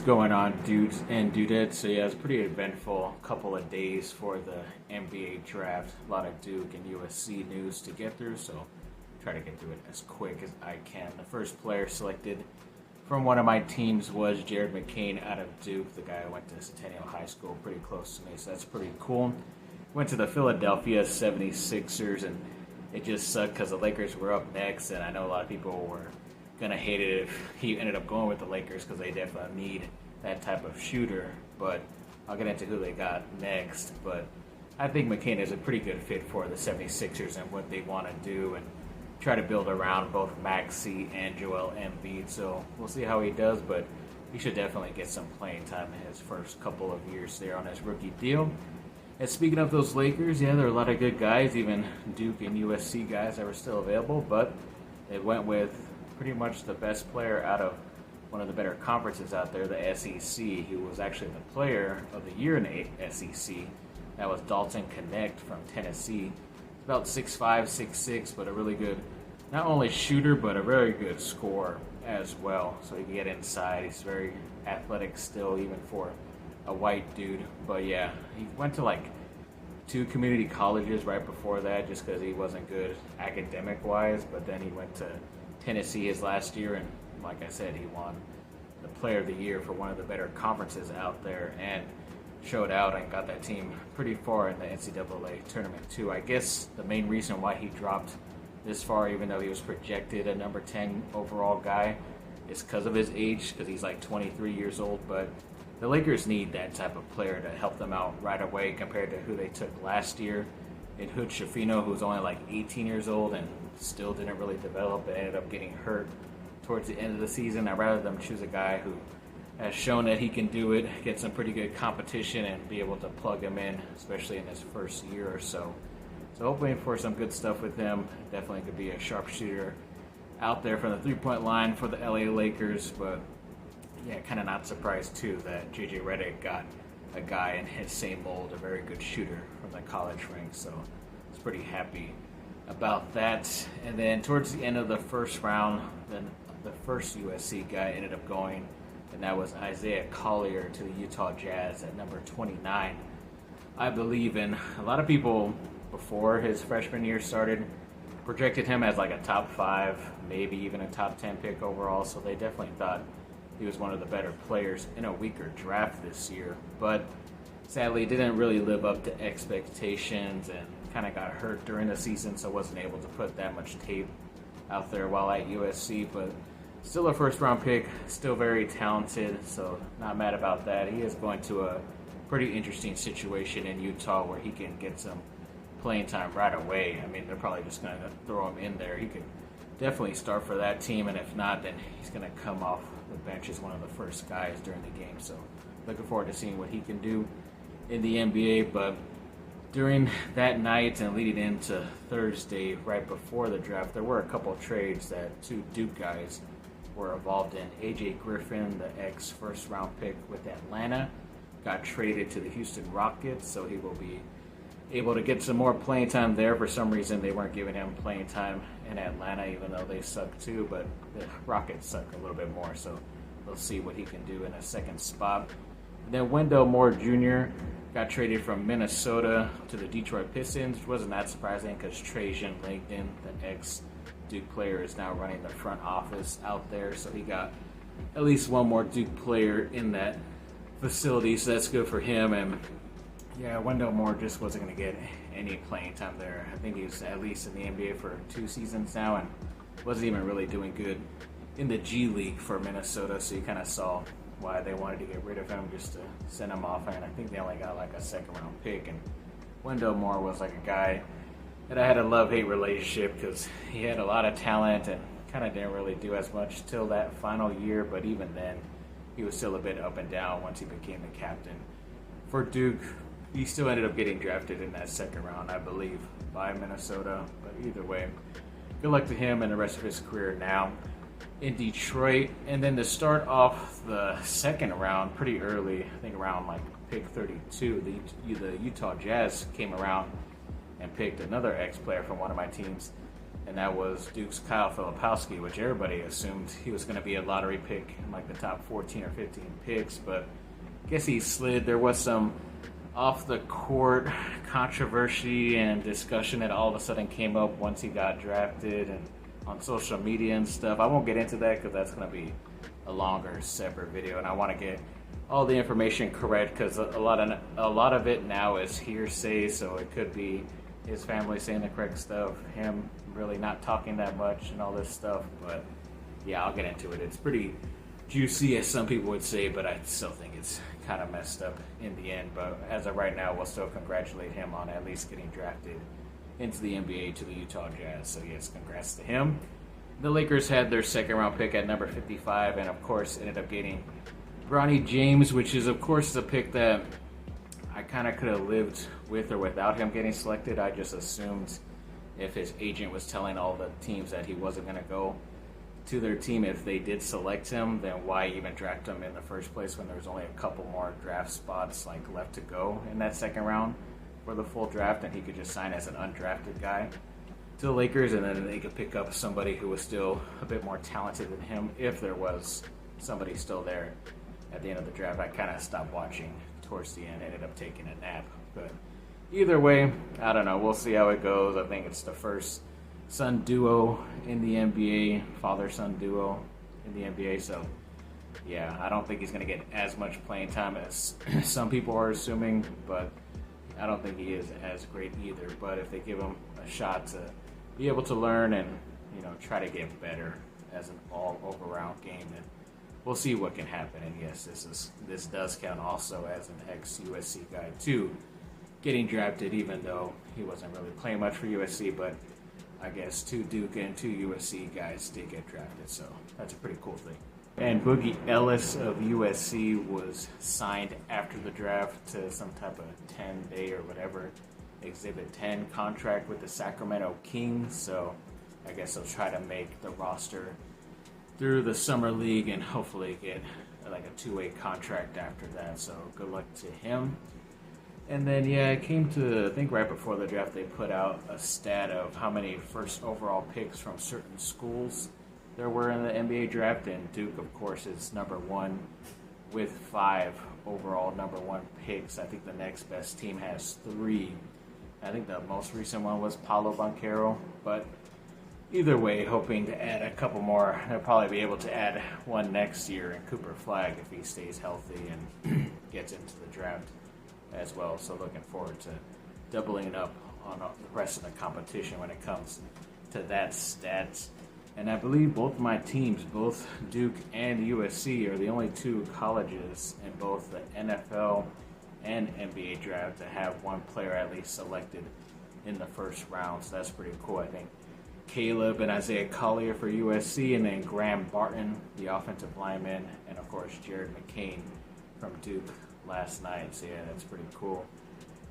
going on, dudes and dudettes? So yeah, it's a pretty eventful couple of days for the NBA draft. A lot of Duke and USC news to get through, so try to get through it as quick as I can. The first player selected from one of my teams was Jared McCain out of Duke, the guy who went to Centennial High School, pretty close to me, so that's pretty cool. Went to the Philadelphia 76ers, and it just sucked because the Lakers were up next, and I know a lot of people were going to hate it if he ended up going with the Lakers because they definitely need that type of shooter, but I'll get into who they got next. But I think McCain is a pretty good fit for the 76ers and what they want to do and try to build around both Maxey and Joel Embiid, so we'll see how he does, but he should definitely get some playing time in his first couple of years there on his rookie deal. And speaking of those Lakers, yeah, there are a lot of good guys, even Duke and USC guys that were still available, but they went with pretty much the best player out of one of the better conferences out there, the SEC, who was actually the player of the year in the SEC. That was Dalton Knecht from Tennessee. About 6'5", 6'6", but a really good, not only shooter, but a very good scorer as well. So he can get inside. He's very athletic still, even for a white dude. But yeah, he went to like 2 community colleges right before that just because he wasn't good academic-wise, but then he went to Tennessee his last year, and like I said, he won the player of the year for one of the better conferences out there and showed out and got that team pretty far in the NCAA tournament too. I guess the main reason why he dropped this far, even though he was projected a number 10 overall guy, is because of his age, because he's like 23 years old, but the Lakers need that type of player to help them out right away compared to who they took last year in Hood Schifino, who was only like 18 years old and still didn't really develop and ended up getting hurt towards the end of the season. I'd rather them choose a guy who has shown that he can do it, get some pretty good competition, and be able to plug him in, especially in his first year or so. So hoping for some good stuff with him. Definitely could be a sharpshooter out there from the three-point line for the LA Lakers, but yeah, kind of not surprised too that JJ Redick got a guy in his same mold, a very good shooter from the college ranks, so I was pretty happy about that. And then towards the end of the first round, then the first USC guy ended up going, and that was Isaiah Collier to the Utah Jazz at number 29. I believe in a lot of people before his freshman year started projected him as like a top 5, maybe even a top 10 pick overall, so they definitely thought he was one of the better players in a weaker draft this year, but sadly didn't really live up to expectations and kind of got hurt during the season, so wasn't able to put that much tape out there while at USC, but still a first-round pick, still very talented, so not mad about that. He is going to a pretty interesting situation in Utah where he can get some playing time right away. I mean, they're probably just going to throw him in there. He could definitely start for that team, and if not, then he's going to come off the bench as one of the first guys during the game. So looking forward to seeing what he can do in the NBA. But during that night and leading into Thursday, right before the draft, there were a couple of trades that 2 Duke guys were involved in. AJ Griffin, the ex-first round pick with Atlanta, got traded to the Houston Rockets, so he will be able to get some more playing time there. For some reason, they weren't giving him playing time in Atlanta, even though they suck too, but the Rockets suck a little bit more, so we'll see what he can do in a second spot. And then Wendell Moore Jr. got traded from Minnesota to the Detroit Pistons, which wasn't that surprising because Trajan Langdon, the ex-Duke player, is now running the front office out there, so he got at least one more Duke player in that facility, so that's good for him. And yeah, Wendell Moore just wasn't going to get any playing time there. I think he was at least in the NBA for 2 seasons now and wasn't even really doing good in the G League for Minnesota, so you kind of saw why they wanted to get rid of him, just to send him off. And I think they only got like a second-round pick, and Wendell Moore was like a guy that I had a love-hate relationship because he had a lot of talent and kind of didn't really do as much till that final year, but even then, he was still a bit up and down once he became the captain for Duke. He still ended up getting drafted in that second round, I believe, by Minnesota. But either way, good luck to him and the rest of his career now in Detroit. And then to start off the second round pretty early, I think around like pick 32, the Utah Jazz came around and picked another ex-player from one of my teams, and that was Duke's Kyle Filipowski, which everybody assumed he was going to be a lottery pick in like the top 14 or 15 picks, but I guess he slid. There was some off the court controversy and discussion that all of a sudden came up once he got drafted and on social media and stuff. I won't get into that because that's going to be a longer separate video, and I want to get all the information correct because a lot of it now is hearsay, so it could be his family saying the correct stuff, him really not talking that much and all this stuff. But yeah, I'll get into it. It's pretty juicy, as some people would say, but I still think it's kind of messed up in the end. But as of right now, we'll still congratulate him on at least getting drafted into the NBA to the Utah Jazz. So yes, congrats to him. The Lakers had their second round pick at number 55, and of course ended up getting Bronny James, which is of course the pick that I kind of could have lived with or without him getting selected. I just assumed if his agent was telling all the teams that he wasn't going to go to their team if they did select him, then why even draft him in the first place when there was only a couple more draft spots like left to go in that second round for the full draft, and he could just sign as an undrafted guy to the Lakers, and then they could pick up somebody who was still a bit more talented than him if there was somebody still there at the end of the draft. I kind of stopped watching towards the end, ended up taking a nap. But either way, I don't know. We'll see how it goes. I think it's the first son duo in the NBA, father-son duo in the NBA. So, yeah, I don't think he's going to get as much playing time as some people are assuming, but I don't think he is as great either. But if they give him a shot to be able to learn and, try to get better as an all-around game, then we'll see what can happen. And yes, this does count also as an ex-USC guy too, getting drafted, even though he wasn't really playing much for USC. But I guess two Duke and two USC guys did get drafted, so that's a pretty cool thing. And Boogie Ellis of USC was signed after the draft to some type of 10-day or whatever Exhibit 10 contract with the Sacramento Kings. So I guess he'll try to make the roster through the summer league and hopefully get like a two-way contract after that. So good luck to him. And then, yeah, it came to, I think right before the draft, they put out a stat of how many first overall picks from certain schools there were in the NBA draft. And Duke, of course, is number one with 5 overall number 1 picks. I think the next best team has 3. I think the most recent one was Paolo Banchero. But either way, hoping to add a couple more. They'll probably be able to add one next year in Cooper Flagg if he stays healthy and gets into the draft as well. So looking forward to doubling up on the rest of the competition when it comes to that stats. And I believe both my teams, both Duke and USC, are the only 2 colleges in both the NFL and NBA draft to have one player at least selected in the first round. So that's pretty cool. I think Caleb and Isaiah Collier for USC, and then Graham Barton, the offensive lineman, and of course Jared McCain from Duke last night. So yeah, that's pretty cool.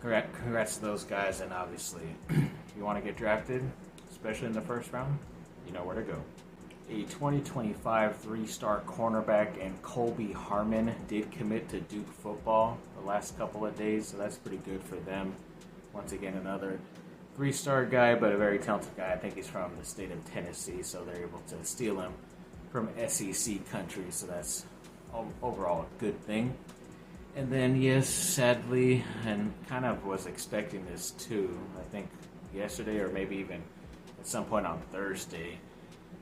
Congrats to those guys, and obviously if you want to get drafted, especially in the first round, you know where to go. A 2025 3-star cornerback and Colby Harmon did commit to Duke football the last couple of days, so that's pretty good for them. Once again, another 3-star guy, but a very talented guy. I think he's from the state of Tennessee, so they're able to steal him from SEC country, so that's overall a good thing. And then, yes, sadly, and kind of was expecting this too, I think yesterday or maybe even at some point on Thursday,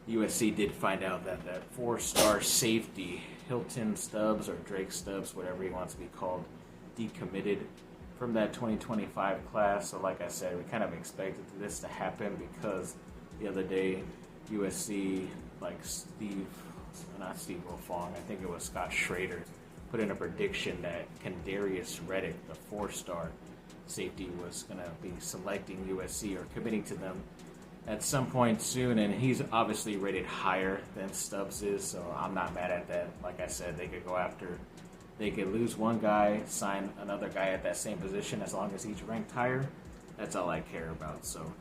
USC did find out that that 4-star safety, Hilton Stubbs or Drake Stubbs, whatever he wants to be called, decommitted from that 2025 class. So like I said, we kind of expected this to happen because the other day USC, like not Steve Wilfong, I think it was Scott Schrader, put in a prediction that Kendarius Reddick, the 4-star safety, was going to be selecting USC or committing to them at some point soon, and he's obviously rated higher than Stubbs is, so I'm not mad at that. Like I said, they could lose one guy, sign another guy at that same position, as long as he's ranked higher. That's all I care about. So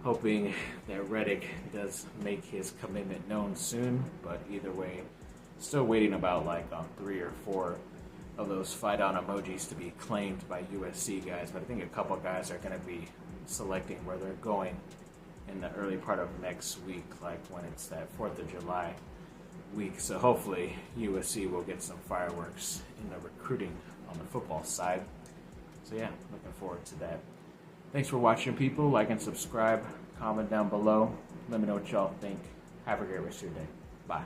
hoping that Reddick does make his commitment known soon, but either way, still waiting about on 3 or 4 of those fight on emojis to be claimed by USC guys. But I think a couple guys are going to be selecting where they're going in the early part of next week, like when it's that 4th of July week. So hopefully USC will get some fireworks in the recruiting on the football side. So yeah, looking forward to that. Thanks for watching, people. Like and subscribe. Comment down below. Let me know what y'all think. Have a great rest of your day. Bye.